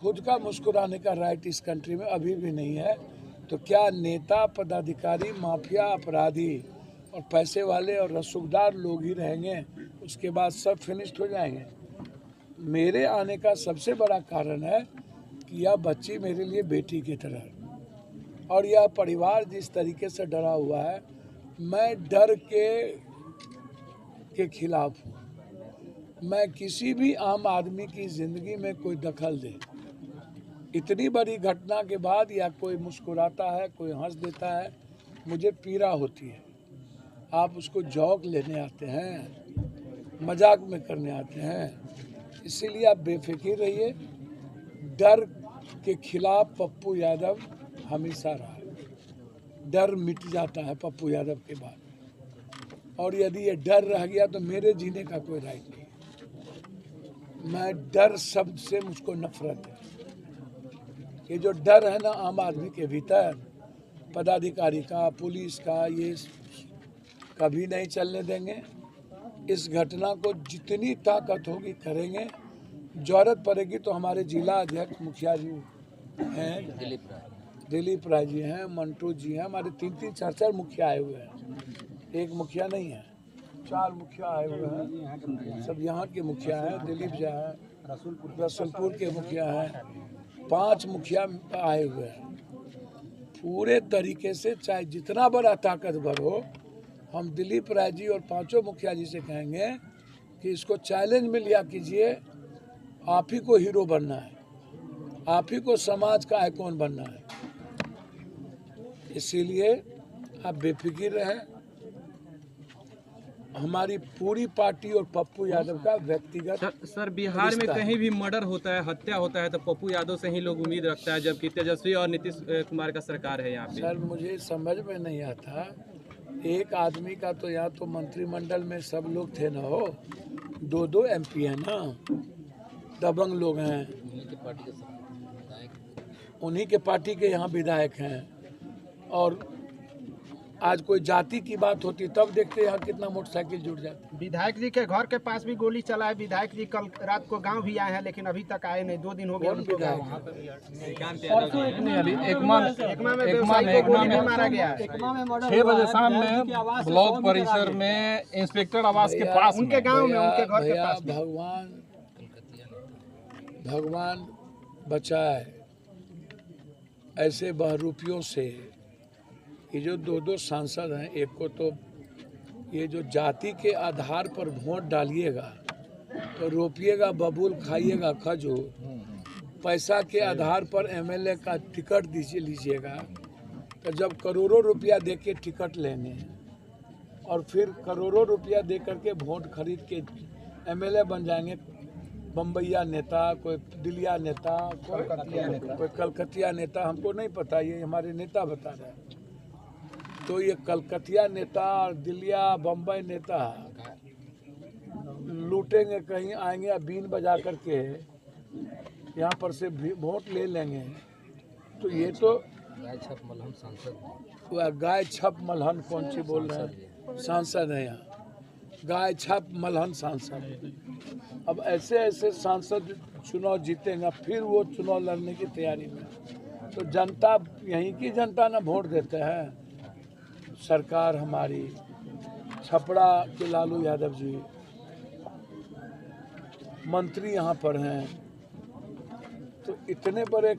खुद का मुस्कुराने का राइट इस कंट्री में अभी भी नहीं है, तो क्या नेता, पदाधिकारी, माफिया, अपराधी और पैसे वाले और रसूखदार लोग ही रहेंगे? उसके बाद सब फिनिश्ड हो जाएंगे। मेरे आने का सबसे बड़ा कारण है कि यह बच्ची मेरे लिए बेटी की तरह, और यह परिवार जिस तरीके से डरा हुआ है, मैं डर के खिलाफ हूँ। मैं किसी भी आम आदमी की ज़िंदगी में कोई दखल दे, इतनी बड़ी घटना के बाद या कोई मुस्कुराता है, कोई हंस देता है, मुझे पीड़ा होती है। आप उसको जौक लेने आते हैं, मजाक में करने आते हैं, इसीलिए आप बेफिक्र रहिए। डर के खिलाफ पप्पू यादव हमेशा रहा है। डर मिट जाता है पप्पू यादव के बाद, और यदि ये डर रह गया तो मेरे जीने का कोई राइट नहीं। मैं डर शब्द से मुझको नफरत है। ये जो डर है ना आम आदमी के भीतर, पदाधिकारी का, पुलिस का, ये कभी नहीं चलने देंगे। इस घटना को जितनी ताकत होगी करेंगे। जरूरत पड़ेगी तो हमारे जिला अध्यक्ष मुखिया जी हैं, दिलीप राय जी हैं, मंटू जी हैं, हमारे 3-4 मुखिया आए हुए हैं। एक मुखिया नहीं है, 4 मुखिया आए हुए हैं। सब यहाँ के मुखिया हैं। दिलीप जी हैं, रसूलपुर के मुखिया हैं, 5 मुखिया आए हुए हैं। पूरे तरीके से चाहे जितना बड़ा ताकतवर हो, हम दिलीप राय जी और 5 मुखिया जी से कहेंगे कि इसको चैलेंज में लिया कीजिए। आप ही को हीरो बनना है, आप ही को समाज का आइकॉन बनना है। इसीलिए आप बेफिक्र रहें। हमारी पूरी पार्टी और पप्पू यादव का व्यक्तिगत सर बिहार में कहीं भी मर्डर होता है, हत्या होता है, तो पप्पू यादव से ही लोग उम्मीद रखता है, जबकि तेजस्वी और नीतीश कुमार का सरकार है यहाँ पे। सर मुझे समझ में नहीं आता, एक आदमी का तो यहाँ तो मंत्रिमंडल में सब लोग थे ना, हो 2-2 MP है ना, दबंग लोग हैं, उन्हीं के पार्टी के यहाँ विधायक हैं। और आज कोई जाति की बात होती तब देखते यहाँ कितना मोटरसाइकिल जुट जाती। विधायक जी के घर के पास भी गोली चला है। विधायक जी कल रात को गांव भी आए हैं, लेकिन अभी तक आए नहीं। 2 दिन हो गए उनको गांव। एकमा में मारा गया। 6 बजे शाम में ब्लॉक परिसर में इंस्पेक्टर आवास के पास उनके गांव में, उनके घर के पास। भगवान बचाए ऐसे बहरूपियों से। ये जो 2-2 सांसद हैं, एक को तो ये जो जाति के आधार पर वोट डालिएगा तो रोपिएगा बबूल, खाइएगा खजूर, पैसा के आधार पर MLA का टिकट लीजिएगा, तो जब करोड़ों रुपया दे के टिकट लेने और फिर करोड़ों रुपया दे करके वोट खरीद के MLA बन जाएंगे। बम्बैया नेता, कोई दिलिया नेता, कोई कलकतिया नेता, हमको नहीं पता, ये हमारे नेता बता रहे हैं। तो ये कलकतिया नेता और दिलिया बम्बई नेता लूटेंगे, कहीं आएंगे या बीन बजा करके यहाँ पर से वोट ले लेंगे। तो ये तो गाय छप मलहन कौन सी बोल रहे हैं, सांसद है यहाँ, गाय छप मलहन सांसद। अब ऐसे ऐसे सांसद चुनाव जीतेंगे, फिर वो चुनाव लड़ने की तैयारी में। तो जनता, यहीं की जनता ना वोट देते हैं। सरकार हमारी, छपरा के लालू यादव जी मंत्री यहाँ पर हैं, तो इतने बड़े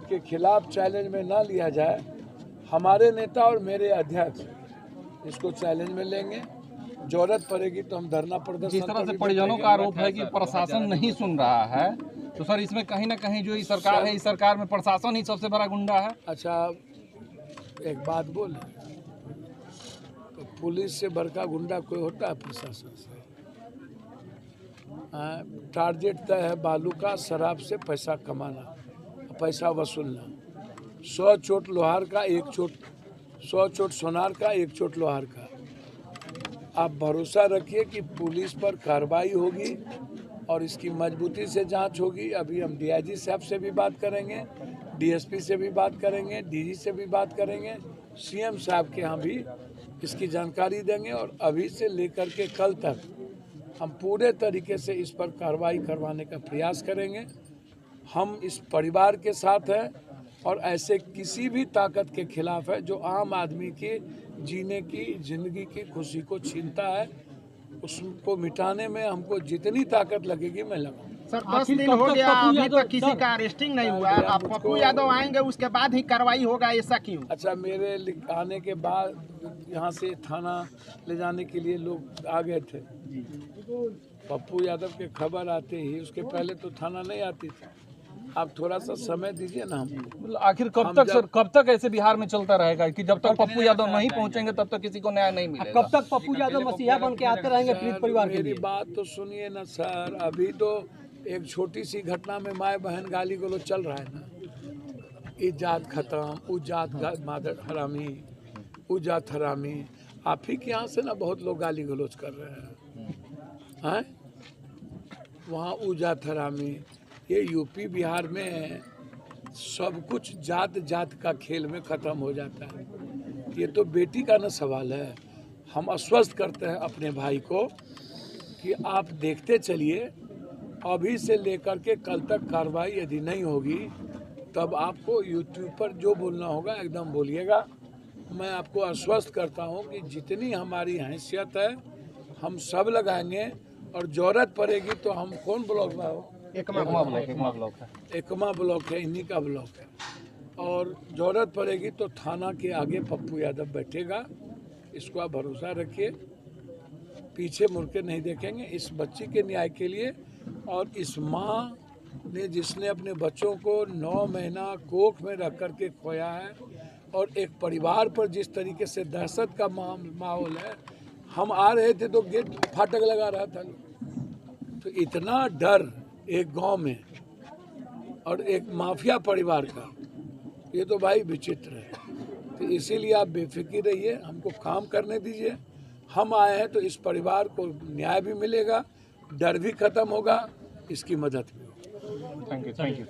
के खिलाफ चैलेंज में ना लिया जाए। हमारे नेता और मेरे अध्यक्ष इसको चैलेंज में लेंगे। जरूरत पड़ेगी तो हम धरना प्रदर्शन। जिस तरह से परिजनों का आरोप है कि प्रशासन नहीं सुन रहा है, तो सर इसमें कहीं ना कहीं जो ये सरकार है, इस सरकार में प्रशासन ही सबसे बड़ा गुंडा है। अच्छा एक बात बोले, तो पुलिस से बड़का गुंडा कोई होता है प्रशासन से? टारगेट तय है बालू का, शराब से पैसा कमाना, पैसा वसूलना। 100 चोट लोहार का, 1 चोट, 100 चोट सोनार का, 1 चोट लोहार का। आप भरोसा रखिए कि पुलिस पर कार्रवाई होगी और इसकी मजबूती से जांच होगी। अभी हम DIG साहब से भी बात करेंगे, DSP से भी बात करेंगे, DG से भी बात करेंगे, CM साहब के यहाँ भी इसकी जानकारी देंगे। और अभी से लेकर के कल तक हम पूरे तरीके से इस पर कार्रवाई करवाने का प्रयास करेंगे। हम इस परिवार के साथ हैं और ऐसे किसी भी ताकत के खिलाफ है जो आम आदमी के जीने की ज़िंदगी की खुशी को छीनता है। उसको मिटाने में हमको जितनी ताकत लगेगी मैं लगाऊंगा। सर 10 दिन हो गया अभी तक किसी का अरेस्टिंग नहीं हुआ है। अब पप्पू यादव आएंगे उसके बाद ही कार्रवाई होगा, ऐसा क्यों? अच्छा, मेरे आने के बाद यहाँ से थाना ले जाने के लिए लोग आ गए थे। पप्पू यादव के खबर आते ही उसके पहले तो थाना नहीं आती थी। आप थोड़ा सा समय दीजिए ना हमको। आखिर कब तक सर, कब तक ऐसे बिहार में चलता रहेगा कि जब तक पप्पू यादव नहीं पहुंचेंगे तब तक किसी को न्याय नहीं मिलेगा? कब तक पप्पू यादव मसीहा बन के आते रहेंगे पीड़ित परिवार के लिए? मेरी बात तो सुनिए ना सर, अभी तो एक छोटी सी घटना में माए बहन गाली गलौज चल रहा है ना। ये जात खत्म, वो जात मादर हरामी, वो जात हरामी। आप ही के यहाँ से ना बहुत लोग गाली गलौज कर रहे हैं। वहाँ वो जात हरामी। ये यूपी बिहार में सब कुछ जात जात का खेल में ख़त्म हो जाता है। ये तो बेटी का ना सवाल है। हम आश्वस्त करते हैं अपने भाई को कि आप देखते चलिए, अभी से लेकर के कल तक कार्रवाई यदि नहीं होगी तब आपको यूट्यूब पर जो बोलना होगा एकदम बोलिएगा। मैं आपको आश्वस्त करता हूं कि जितनी हमारी हैसियत है हम सब लगाएंगे और ज़रूरत पड़ेगी तो हम कौन ब्लॉक में हो, एकमा ब्लॉक है, एकमा ब्लॉक है, इन्हीं का ब्लॉक है। और ज़रूरत पड़ेगी तो थाना के आगे पप्पू यादव बैठेगा। इसको आप भरोसा रखिए, पीछे मुड़ के नहीं देखेंगे इस बच्ची के न्याय के लिए। और इस माँ ने जिसने अपने बच्चों को 9 महीना कोख में रख कर के खोया है और एक परिवार पर जिस तरीके से दहशत का माहौल है। हम आ रहे थे तो गेट फाटक लगा रहा था, तो इतना डर एक गांव में और एक माफिया परिवार का, ये तो भाई विचित्र है। तो इसीलिए आप बेफिक्र रहिए, हमको काम करने दीजिए। हम आए हैं तो इस परिवार को न्याय भी मिलेगा, डर भी खत्म होगा, इसकी मदद भी होगी। Thank you.